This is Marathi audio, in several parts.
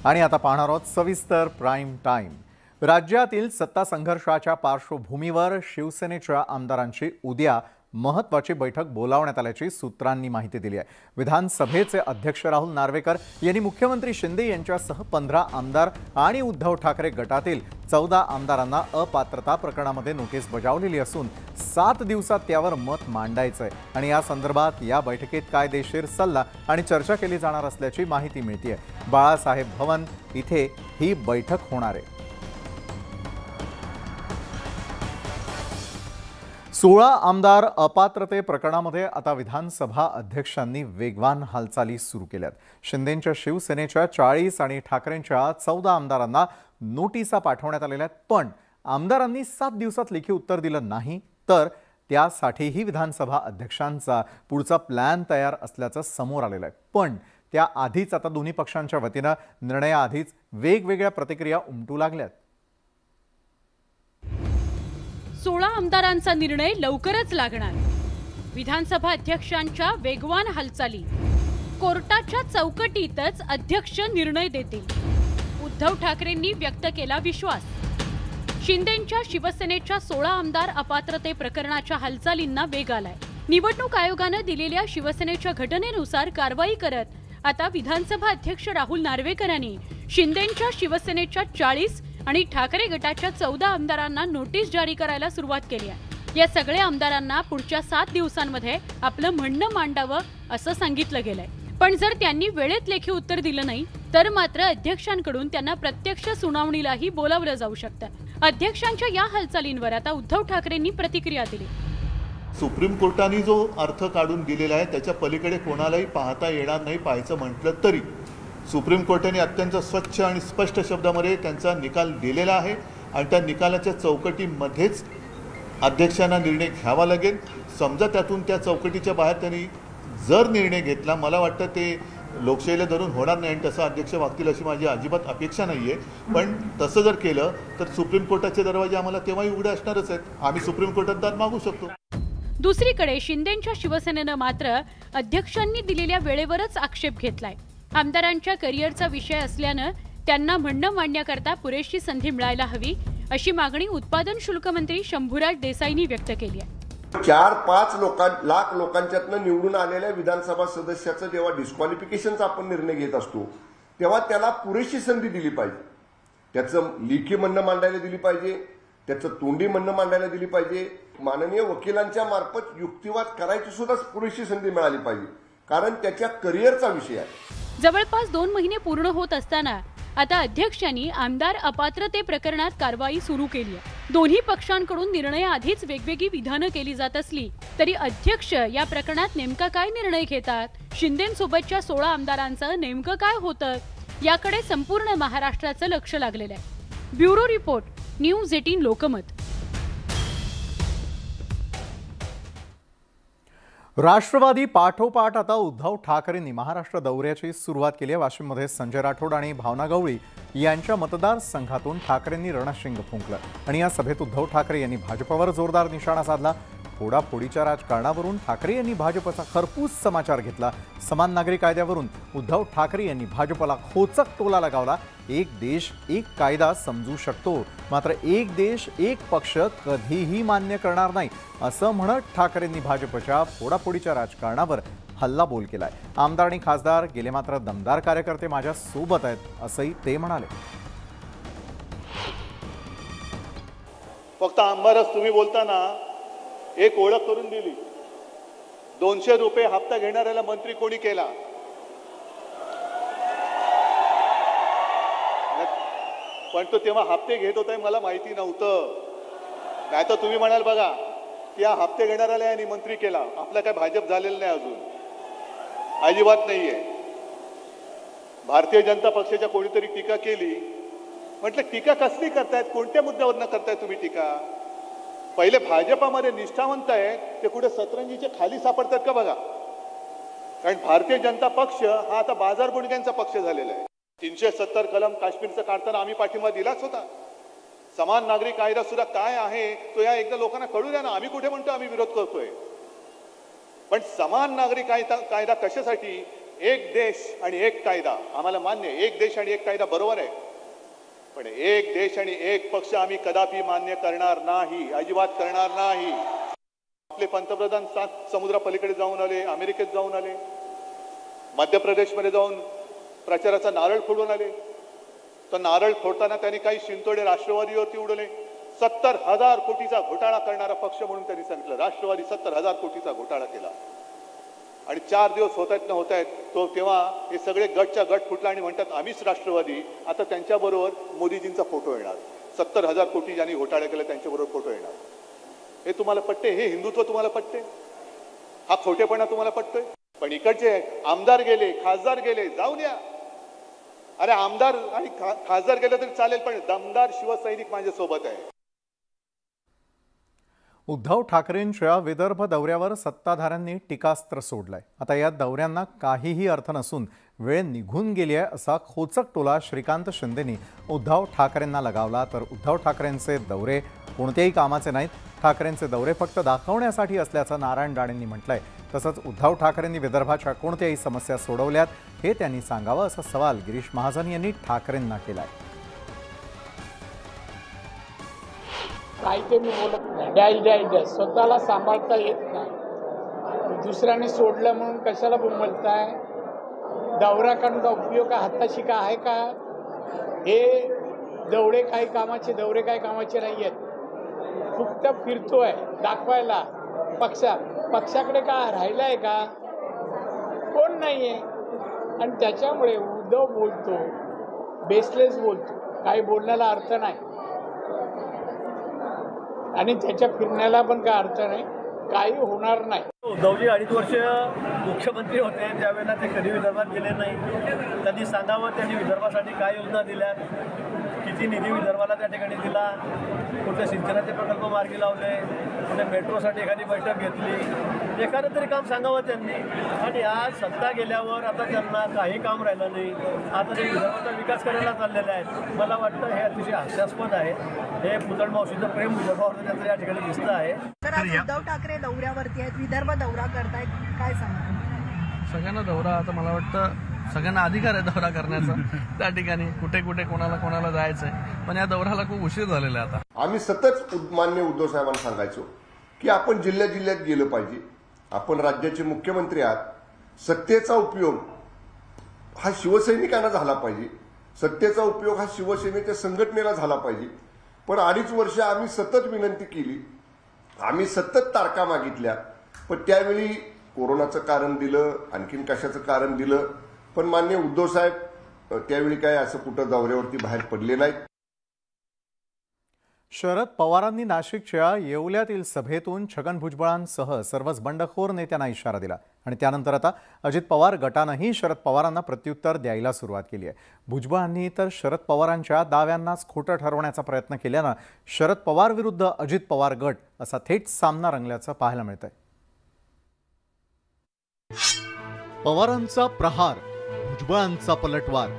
आणि आता पाहणार आहोत सविस्तर प्राईम टाइम। राज्यातील सत्ता संघर्षाच्या पार्श्वभूमीवर शिवसेनेच्या आमदारांची उद्या महत्त्वाची बैठक बोलावण्यात आल्याची सूत्रांनी माहिती दिली आहे। विधानसभेचे अध्यक्ष राहुल नार्वेकर यांनी मुख्यमंत्री शिंदे यांच्यासह 15 आमदार आणि उद्धव ठाकरे गटातील 14 आमदारांना अपात्रता प्रकरणामध्ये नोटीस बजावलेली असून 7 दिवसात त्यावर मत मांडायचं आहे आणि या संदर्भात या बैठकीत कायदेशीर सल्ला आणि चर्चा केली जाणार असल्याची माहिती मिळते आहे। बाळासाहेब भवन इथे ही बैठक होणार आहे। 16 आमदार अपात्रते प्रकरणामध्ये आता विधानसभा अध्यक्षांनी वेगवान हालचाली सुरू केल्यात। शिंदेंच्या शिवसेनेच्या 40 आणि ठाकरेंच्या 14 आमदारांना नोटिसा पाठवण्यात आलेल्या आहेत, पण आमदारांनी 7 दिवसात लेखी उत्तर दिलं नाही, तर त्यासाठीही विधानसभा अध्यक्षांचा पुढचा प्लॅन तयार असल्याचं समोर आलेलं आहे। पण त्याआधीच आता दोन्ही पक्षांच्या वतीनं निर्णयाआधीच वेगवेगळ्या प्रतिक्रिया उमटू लागल्यात। 16 आमदारांचा निर्णय लवकरच लागणार। विधानसभा अध्यक्षांच्या वेगवान हालचाली। कोर्टाच्या चौकटीतच अध्यक्ष निर्णय देतील। उद्धव ठाकरेंनी व्यक्त केला विश्वास। शिंदेंच्या शिवसेनेच्या 16 आमदार अपात्रते प्रकरणाच्या हालचालींना वेग आलाय। निवडणूक आयोगाने दिलेल्या शिवसेनेच्या घटनेनुसार कारवाई करत आता विधानसभा अध्यक्ष राहुल नार्वेकरांनी शिंदेंच्या शिवसेनेच्या 40 आणि ठाकरे गटाच्या 14 आमदारांना नोटीस जारी करायला सुरुवात केली आहे। या सगळ्या आमदारांना पुढच्या 7 दिवसांमध्ये आपलं म्हणणं मांडावं असं सांगितलं गेलंय। पण जर त्यांनी वेळेत लेखी उत्तर दिलं नाही तर मात्र अध्यक्षांकडून त्यांना प्रत्यक्ष सुनावणीलाही बोलावलं जाऊ शकतं। अध्यक्षांच्या या हालचालींवर आता उद्धव ठाकरेंनी प्रतिक्रिया दिली। सुप्रीम कोर्टाने जो अर्थ काढून दिलेला आहे त्याच्या पलीकडे कोणालाही पाहता येणार नाही। पाहायचं म्हटलं तरी सुप्रीम कोर्टाने अत्यंत स्वच्छ आणि स्पष्ट शब्दामध्ये त्यांचा निकाल दिलेला आहे आणि त्या निकालाच्या चौकटीमध्येच अध्यक्षांना निर्णय घ्यावा लागेल। समजा त्यातून त्या चौकटीच्या बाहेर त्यांनी जर निर्णय घेतला, मला वाटतं ते लोकशाहीला धरून होणार नाही आणि तसं अध्यक्ष वागतील अशी माझी अजिबात अपेक्षा नाही आहे। पण तसं जर केलं तर सुप्रीम कोर्टाचे दरवाजे आम्हाला तेव्हाही उघडे असणारच आहेत। आम्ही सुप्रीम कोर्टात दाद मागू शकतो। दुसरीकडे शिंदेंच्या शिवसेनेनं मात्र अध्यक्षांनी दिलेल्या वेळेवरच आक्षेप घेतलाय। आमदारांच्या करिअरचा विषय असल्यानं त्यांना म्हणणं मांडण्याकरता पुरेशी संधी मिळायला हवी अशी मागणी उत्पादन शुल्क मंत्री शंभूराज देसाईंनी व्यक्त केली आहे। 4-5 लाख लोकांच्यातनं निवडून आलेल्या विधानसभा सदस्याचं जेव्हा डिस्क्वालिफिकेशनचा आपण निर्णय घेत असतो तेव्हा त्याला पुरेशी संधी दिली पाहिजे। त्याचं लेखी म्हणणं मांडायला दिली पाहिजे, त्याचं तोंडी म्हणणं मांडायला दिली पाहिजे, माननीय वकिलांच्या मार्फत युक्तिवाद करायची सुद्धा पुरेशी संधी मिळाली पाहिजे, कारण त्याच्या करिअरचा विषय आहे। जवळपास 2 महिने पूर्ण होत असताना आता अध्यक्षांनी आमदार अपात्रते प्रकरणात कारवाई सुरू केली आहे। दोन्ही पक्षांकडून निर्णयाआधीच वेगवेगळी विधानं केली जात असली तरी अध्यक्ष या प्रकरणात नेमका काय निर्णय घेतात, शिंदेंसोबतच्या 16 आमदारांचं नेमकं काय होतं, याकडे संपूर्ण महाराष्ट्राचं लक्ष लागलेलं आहे। Bureau report, news 18 Lokmat. Rashtravadi पाठोपाठ आता उद्धव ठाकरेंनी महाराष्ट्र दौऱ्याची सुरुवात केली आहे। वाशिममध्ये संजय राठोड आणि भावना गवळी यांच्या मतदारसंघातून ठाकरेंनी रणशिंग फुंकलं आणि या सभेत उद्धव ठाकरे यांनी भाजपवर जोरदार निशाणा साधला। फोडाफोडीच्या राजकारणावरून ठाकरे यांनी भाजपचा खरपूस समाचार घेतला। समान नागरी कायद्यावरून उद्धव ठाकरे यांनी भाजपला खोचक टोला लगावला। एक देश एक कायदा समजू शकतो, मात्र एक देश एक पक्ष कधीही मान्य करणार नाही असं म्हणत ठाकरेंनी भाजपच्या फोडाफोडीच्या राजकारणावर हल्लाबोल केलाय। आमदार आणि खासदार गेले मात्र दमदार कार्यकर्ते माझ्या सोबत आहेत असंही ते म्हणाले। फक्त आमदारच तुम्ही बोलताना एक ओळख करून दिली। 200 रुपये हप्ता घेणाऱ्याला मंत्री कोणी केला? पण तो तेव्हा हप्ते घेत होता मला माहिती नव्हतं। नाही तर तुम्ही म्हणाल बघा या हप्ते घेणाऱ्याला यांनी मंत्री केला, आपला काय भाजप झालेलं नाही अजून, अजिबात नाहीये। भारतीय जनता पक्षाच्या कोणीतरी टीका केली, म्हटलं टीका कसली करतायत, कोणत्या मुद्द्यावर करताय तुम्ही टीका? पहिले भाजपामध्ये निष्ठावंत आहेत ते कुठे सतरंजीच्या खाली सापडतात का बघा, कारण भारतीय जनता पक्ष हा आता बाजार बुडक्यांचा पक्ष झालेला आहे। 370 कलम काश्मीरचं काढताना आम्ही पाठिंबा दिलाच होता। समान नागरी कायदा सुद्धा काय आहे तो या एकदा लोकांना कळू द्या ना। आम्ही कुठे म्हणतो आम्ही विरोध करतोय, पण समान नागरी कायदा कशासाठी? एक देश आणि एक कायदा आम्हाला मान्य आहे, एक देश आणि एक कायदा बरोबर आहे, पण एक देश आणि एक पक्ष आम्ही कदापि मान्य करणार नाही, अजिबात करणार नाही. आपले पंतप्रधान 7 समुद्रापलीकडे जाऊन आले, अमेरिकेत जाऊन आले, मध्य प्रदेशमध्ये जाऊन प्रचाराचा नारळ फोडून आले. तर नारळ फोडताना त्यांनी काही शिंतोडे राष्ट्रवादीवरती उडवले. 70,000 कोटीचा घोटाळा करणारा पक्ष म्हणून त्यांनी सांगितलं, राष्ट्रवादी 70,000 कोटीचा घोटाळा केला. आणि 4 दिवस होत आहेत तेव्हा हे सगळे गटच्या गट फुटला आणि म्हणतात आम्हीच राष्ट्रवादी. आता त्यांच्याबरोबर मोदीजींचा फोटो येणार, 70,000 कोटी ज्यांनी घोटाळा केला त्यांच्याबरोबर फोटो येणार. हे तुम्हाला पटते? हे हिंदुत्व तुम्हाला पटते? हा खोटेपणा तुम्हाला पटतोय? पण इकडचे आमदार गेले, खासदार गेले, जाऊन या. अरे आमदार आणि खासदार गेले तरी चालेल, पण दमदार शिवसैनिक माझ्या सोबत आहे. उद्धव ठाकरेंच्या विदर्भ दौऱ्यावर सत्ताधाऱ्यांनी टीकास्त्र सोडलंय. आता या दौऱ्यांना काहीही अर्थ नसून वेळ निघून गेली आहे असा खोचक टोला श्रीकांत शिंदेंनी उद्धव ठाकरेंना लगावला. तर उद्धव ठाकरेंचे दौरे कोणत्याही कामाचे नाहीत, ठाकरेंचे दौरे फक्त दाखवण्यासाठी असल्याचं नारायण राणेंनी म्हटलंय. तसंच उद्धव ठाकरेंनी विदर्भाच्या कोणत्याही समस्या सोडवल्यात हे त्यांनी सांगावं असा सवाल गिरीश महाजन यांनी ठाकरेंना केलाय. काही ते मी बोलत नाही, डॅश स्वतःला सांभाळता येत नाही. दुसऱ्याने सोडलं म्हणून कशाला बोंबलताय? दौरा करून का उपयोग का? हाताशी का आहे का? हे दौरे काही कामाचे, दौरे काही कामाचे नाही आहेत. फक्त फिरतोय दाखवायला. पक्षाकडे का राहिला आहे का? कोण नाही आहे. आणि त्याच्यामुळे उद्धव बोलतो, बेसलेस बोलतो, काही बोलण्याला अर्थ नाही आणि त्याच्या फिरण्याला पण काय अर्थ नाही, काही होणार नाही. उद्धवजी 2.5 वर्ष मुख्यमंत्री होते, त्यावेळेला ते कधी विदर्भात गेले नाही. त्यांनी सांगावं त्यांनी विदर्भासाठी काय योजना दिल्या, किती निधी विदर्भाला त्या ठिकाणी दिला, कुठले सिंचनाचे प्रकल्प मार्गी लावले, कुठे मेट्रोसाठी एखादी बैठक घेतली, एखादं तरी काम सांगावं त्यांनी. आणि आज सत्ता गेल्यावर आता त्यांना काही काम राहिलं नाही. आता ते विदर्भाचा विकास करायला चाललेले आहेत. मला वाटतं हे अतिशय हास्यास्पद आहे. हे पुतळ मावशीचं प्रेम विदर्भावर त्यांचं या ठिकाणी दिसतं आहे. तर आज उद्धव ठाकरे दौऱ्यावरती आहेत, विदर्भ दौरा करतायत, काय सांगा? सगळ्यांना दौरा, आता मला वाटतं सगळ्यांना अधिकार आहे दौरा करण्याचा. त्या ठिकाणी कुठे कुठे कोणाला जायचंय, पण या दौऱ्याला खूप उशीर झालेला आहे. आता आम्ही सतत माननीय उद्धव साहेबांना सांगायचो की आपण जिल्ह्यात गेलं पाहिजे. आपण राज्याचे मुख्यमंत्री आहात. सत्तेचा उपयोग हा शिवसैनिकांना झाला पाहिजे, सत्तेचा उपयोग हा शिवसेनेच्या संघटनेला झाला पाहिजे. पण 2.5 वर्ष आम्ही सतत विनंती केली, आम्ही सतत तारखा मागितल्या, पण त्यावेळी कोरोनाचं कारण दिलं, आणखीन कशाचं कारण दिलं, पण माननीय उद्धव साहेब त्यावेळी काय असं कुठं दौऱ्यावरती बाहेर पडले नाहीत. शरद पवारांनी नाशिकच्या येवल्यातील सभेतून छगन भुजबळांसह सर्वच बंडखोर नेत्यांना इशारा दिला आणि त्यानंतर आता अजित पवार गटानंही शरद पवारांना प्रत्युत्तर द्यायला सुरुवात केली आहे. भुजबळांनी तर शरद पवारांच्या दाव्यांनाच खोटं ठरवण्याचा प्रयत्न केल्यानं शरद पवार विरुद्ध अजित पवार गट असा थेट सामना रंगल्याचं पाहायला मिळतंय. पवारांचा प्रहार, भुजबळांचा पलटवार.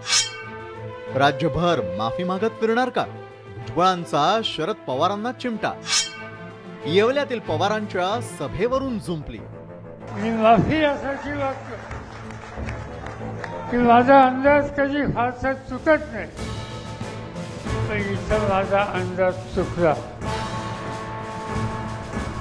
राज्यभर माफी मागत फिरणार का? भुजबळांचा शरद पवारांना चिमटा. येवल्यातील पवारांच्या सभेवरून जुंपली. मी माफी यासाठी वागतो की माझा अंदाज कधी फारसा चुकत नाही, पण इथं माझा अंदाज चुकला.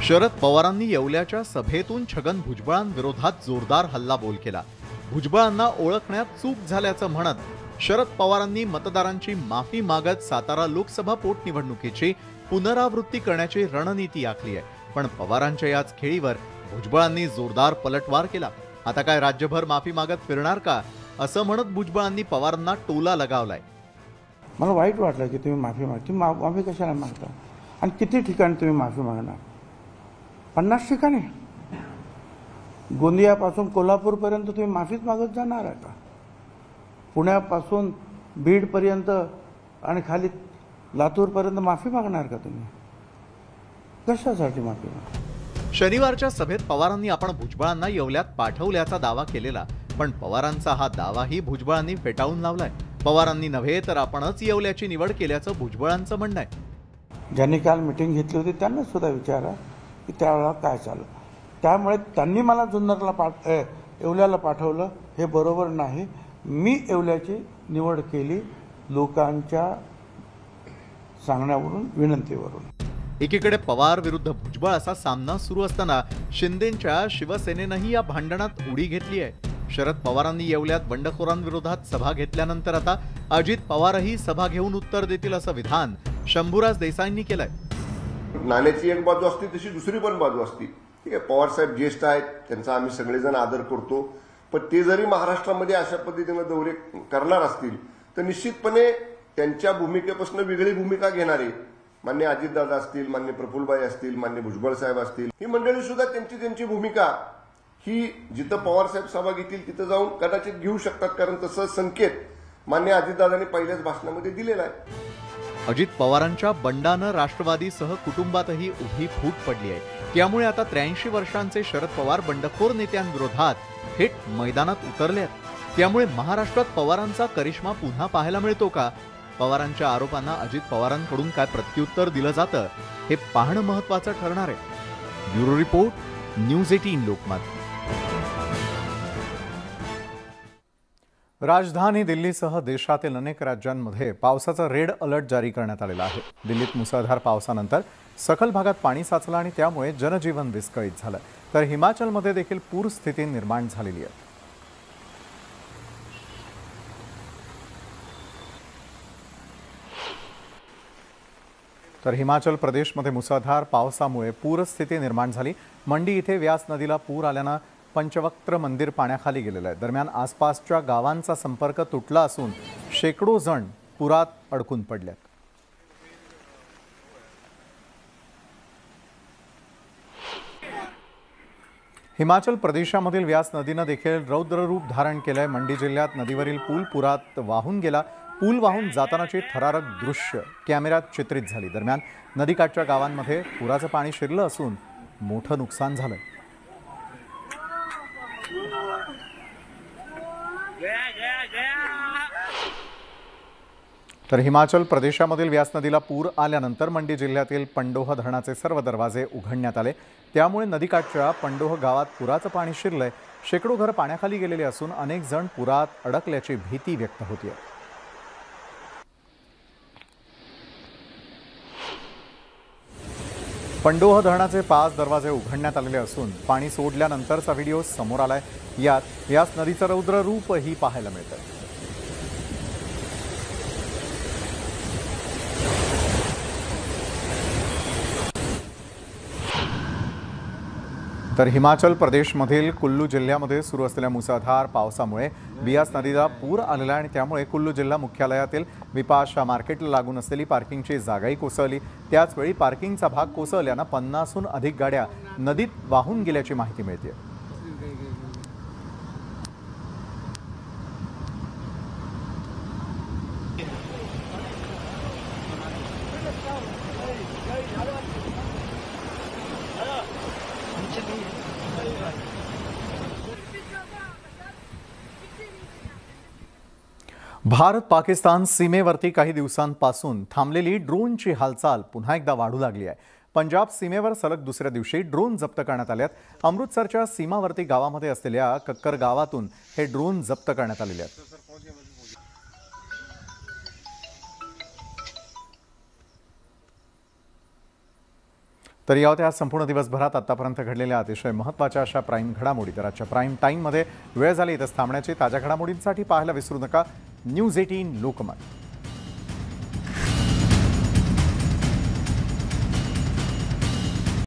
शरद पवारांनी येवल्याच्या सभेतून छगन भुजबळांविरोधात जोरदार हल्लाबोल केला. भुजबळांना ओळखण्यात चूक झाल्याचं म्हणत शरद पवारांनी मतदारांची माफी मागत सातारा लोकसभा पोटनिवडणुकीची पुनरावृत्ती करण्याची रणनीती आखली आहे. पण पवारांच्या याच खेळीवर भुजबळांनी जोरदार पलटवार केला. आता काय राज्यभर माफी मागत फिरणार का असं म्हणत भुजबळांनी पवारांना टोला लगावलाय. मला वाईट वाटलं की तुम्ही माफी मागता. माफी कशाला मागता आणि किती ठिकाणी तुम्ही माफी मागणार? 50 ठिकाणी. गोंदियापासून कोल्हापूरपर्यंत तुम्ही माफीच मागत जाणार आहे का? पुण्यापासून बीडपर्यंत आणि खाली लातूरपर्यंत माफी मागणार का तुम्ही? कशासाठी माफी मागणार? शनिवारच्या सभेत पवारांनी आपण भुजबळांना येवल्यात पाठवल्याचा दावा केलेला, पण पवारांचा हा दावाही भुजबळांनी फेटाळून लावलाय. पवारांनी नव्हे तर आपणच येवल्याची निवड केल्याचं भुजबळांचं म्हणणं आहे. ज्यांनी काल मिटिंग घेतली होती त्यांना सुद्धा विचारा की त्यावेळेला काय चाललं. त्यामुळे त्यांनी मला जुन्नरला येवल्याला पाठवलं, हे बरोबर नाही. मी येवल्याची निवड केली लोकांच्या सांगण्यावरून, विनंतीवरून. एकीकडे पवार विरुद्ध भुजबळ असा सामना सुरू असताना शिंदेंच्या शिवसेनेनंही या भांडणात उडी घेतली आहे. शरद पवारांनी येवल्यात बंडखोरांविरोधात सभा घेतल्यानंतर आता अजित पवारही सभा घेऊन उत्तर देतील असं विधान शंभूराज देसाईंनी केलंय. नाण्याची एक बाजू असते तशी दुसरी पण बाजू असते. ठीक आहे, पवार साहेब ज्येष्ठ आहेत, त्यांचा आम्ही सगळेजण आदर करतो, पण ते जरी महाराष्ट्रामध्ये अशा पद्धतीने दौरे करणार असतील तर निश्चितपणे त्यांच्या भूमिकेपासून वेगळी भूमिका घेणारे मान्य अजितदादा असतील, मान्य प्रफुल्लभाई असतील, मान्य भुजबळ साहेब असतील, ही मंडळी सुद्धा त्यांची भूमिका ही जिथं पवार साहेब सभा घेतील तिथं जाऊन कदाचित घेऊ शकतात, कारण तसं संकेत मान्य अजितदादांनी पहिल्याच भाषणामध्ये दिलेला आहे. अजित पवारांच्या बंडानं राष्ट्रवादीसह कुटुंबातही उभी फूट पडली आहे. त्यामुळे आता 83 वर्षांचे शरद पवार बंडखोर नेत्यांविरोधात थेट मैदानात उतरले आहेत. त्यामुळे महाराष्ट्रात पवारांचा करिश्मा पुन्हा पाहायला मिळतो का? पवारांच्या आरोपांना अजित पवारांकडून काय प्रत्युत्तर दिलं जातं हे पाहणं महत्त्वाचं ठरणार आहे. Bureau report, news 18 Lokmat. राजधानी दिल्लीसह देशातील अनेक राज्यांमध्ये पावसाचा रेड अलर्ट जारी करण्यात आलेला आहे. दिल्लीत मुसळधार पावसानंतर सखल भागात पाणी साचलं आणि त्यामुळे जनजीवन विस्कळीत झालं. तर हिमाचलमध्ये देखील पूर स्थिती निर्माण झालेली आहे. तर हिमाचल प्रदेशमध्ये मुसळधार पावसामुळे पूरस्थिती निर्माण झाली. मंडी इथे व्यास नदीला पूर आल्यानं पंचवक्त्र मंदिर पाण्याखाली गेलेलं आहे. दरम्यान आसपासच्या गावांचा संपर्क तुटला असून शेकडो जण पुरात अडकून पडलेत. हिमाचल प्रदेशामधील व्यास नदीनं देखील रौद्र रूप धारण केलंय. मंडी जिल्ह्यात नदीवरील पूल पुरात वाहून गेला. पूल वाहून जातानाची थरारक दृश्य कॅमेऱ्यात चित्रित झाली. दरम्यान नदीकाठच्या गावांमध्ये पुराचं पाणी शिरलं असून मोठं नुकसान झालं. तर हिमाचल प्रदेशामधील व्यास नदीला पूर आल्यानंतर मंडी जिल्ह्यातील पंडोह धरणाचे सर्व दरवाजे उघडण्यात आले. त्यामुळे नदीकाठच्या पंडोह गावात पुराचं पाणी शिरलंय. शेकडो घर पाण्याखाली गेलेले असून अनेक जण पुरात अडकल्याची भीती व्यक्त होतीये. पंडोह धरणाचे 5 दरवाजे उघडण्यात आलेले असून पाणी सोडल्यानंतरचा व्हिडिओ समोर आलाय. यात व्यास नदीचं रौद्र रूपही पाहायला मिळतं. तर हिमाचल प्रदेशमधील कुल्लू जिल्ह्यामध्ये सुरू असलेल्या मुसळधार पावसामुळे बियास नदीला पूर आलेला आणि त्यामुळे कुल्लू जिल्हा मुख्यालयातील विपाशा मार्केटला लागून असलेली पार्किंगची जागाही कोसळली. त्याचवेळी पार्किंगचा भाग कोसळल्यानं 50हून अधिक गाड्या नदीत वाहून गेल्याची माहिती मिळते. भारत पाकिस्तान सीमेवरती काही दिवसांपासून थांबलेली ड्रोनची हालचाल पुन्हा एकदा वाढू लागली आहे. पंजाब सीमेवर सलग दुसऱ्या दिवशी ड्रोन जप्त करण्यात आलेत. अमृतसरच्या सीमावर्ती गावामध्ये असलेल्या कक्कर गावातून हे ड्रोन जप्त करण्यात आलेले आहेत. तर या होत्या संपूर्ण दिवसभरात आतापर्यंत घडलेल्या अतिशय महत्त्वाच्या अशा प्राईम घडामोडी. तर आजच्या प्राईम टाईममध्ये वेळ झाली इथंच थांबण्याची. ताज्या घडामोडींसाठी पाहायला विसरू नका न्यूज 18 लोकमत.